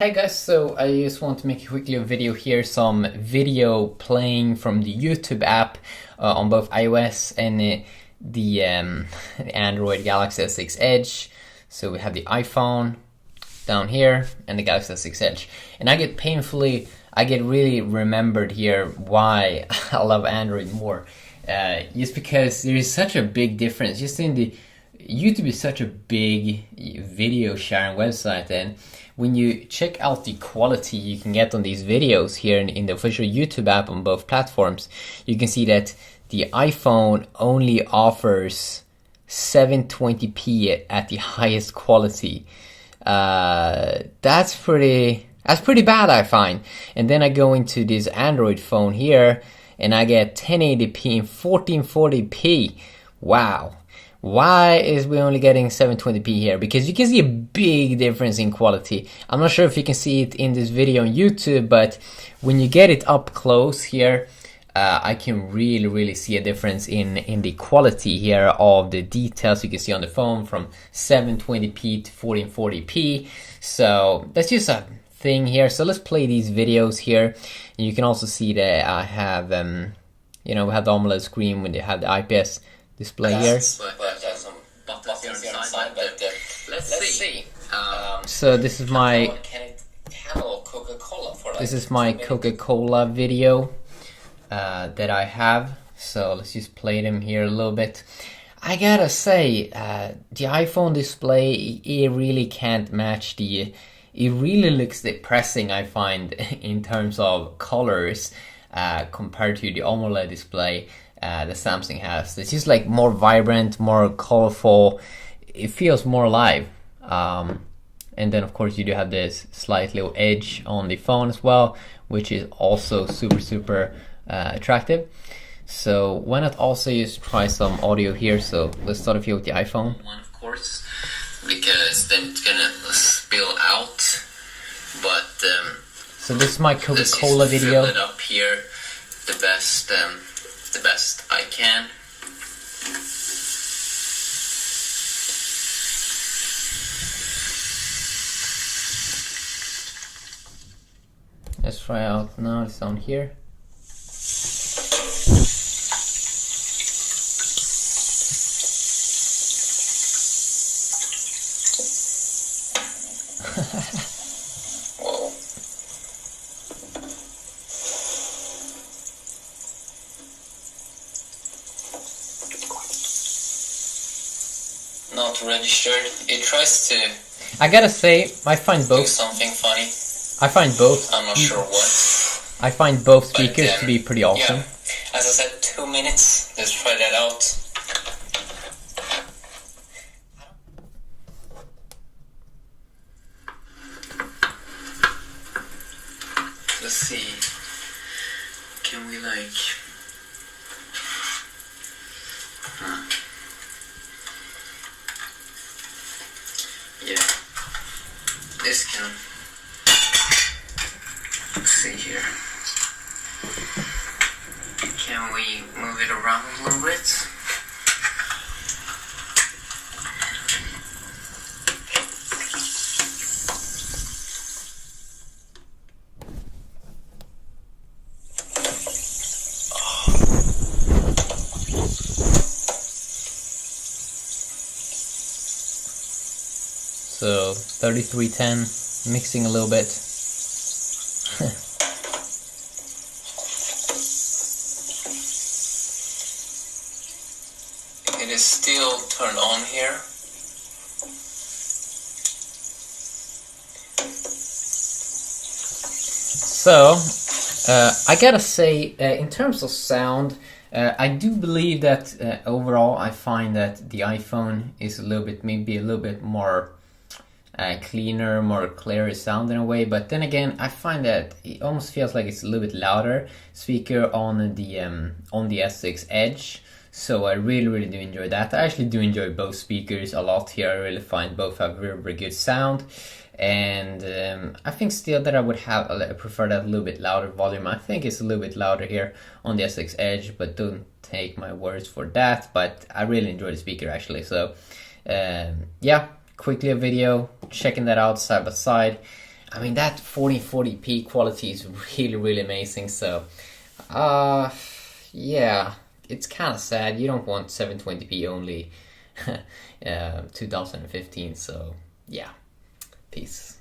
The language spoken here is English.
Hey guys, so I just want to make quickly a video here, some video playing from the YouTube app on both iOS and the Android Galaxy S6 Edge. So we have the iPhone down here and the Galaxy S6 Edge. And I get really remembered here why I love Android more. Just because there is such a big difference. Just in the YouTube is such a big video sharing website, and when you check out the quality you can get on these videos here in the official YouTube app on both platforms, you can see that the iPhone only offers 720p at the highest quality. That's pretty bad, I find. And then I go into this Android phone here and I get 1080p and 1440p. Wow. Why is we only getting 720p here? Because you can see a big difference in quality. I'm not sure if you can see it in this video on YouTube, but when you get it up close here, I can really see a difference in the quality here of the details you can see on the phone from 720p to 1440p. So that's just a thing here. So let's play these videos here. And you can also see that I have, we have the AMOLED screen when they have the IPS display here. Let's see. So this is my Coca-Cola video that I have. So let's just play them here a little bit. I gotta say, the iPhone display, it really can't match it really looks depressing, I find, in terms of colors compared to the AMOLED display that Samsung has. It's just like more vibrant, more colorful. It feels more alive. And then of course you do have this slight little edge on the phone as well, which is also super attractive. So why not also just try some audio here? So let's start off here with the iPhone one, of course, because then it's gonna spill out. But so this is my Coca-Cola video. Fill it up here the best I can. Let's try out now the sound here. Whoa. Not registered. It tries to. I gotta say, I find both. Do something funny. I find both. I'm not sure what. I find both speakers to be pretty awesome. Yeah. As I said, 2 minutes. Let's try that out. Let's see. Can we Yeah. This can. Let's see here. Can we move it around a little bit? So 3310, mixing a little bit. It is still turned on here. So I gotta say, in terms of sound, I do believe that overall I find that the iPhone is maybe a little bit more cleaner, more clear sound in a way, but then again I find that it almost feels like it's a little bit louder speaker on the S6 Edge. So I really do enjoy that. I actually do enjoy both speakers a lot here. I really find both have very good sound, and I think still that I prefer that a little bit louder volume. I think it's a little bit louder here on the S6 Edge, but don't take my words for that. But I really enjoy the speaker actually. So yeah, quickly a video checking that out side by side. I mean, that 1440p quality is really amazing. So, yeah, it's kind of sad. You don't want 720p only 2015. So, yeah, peace.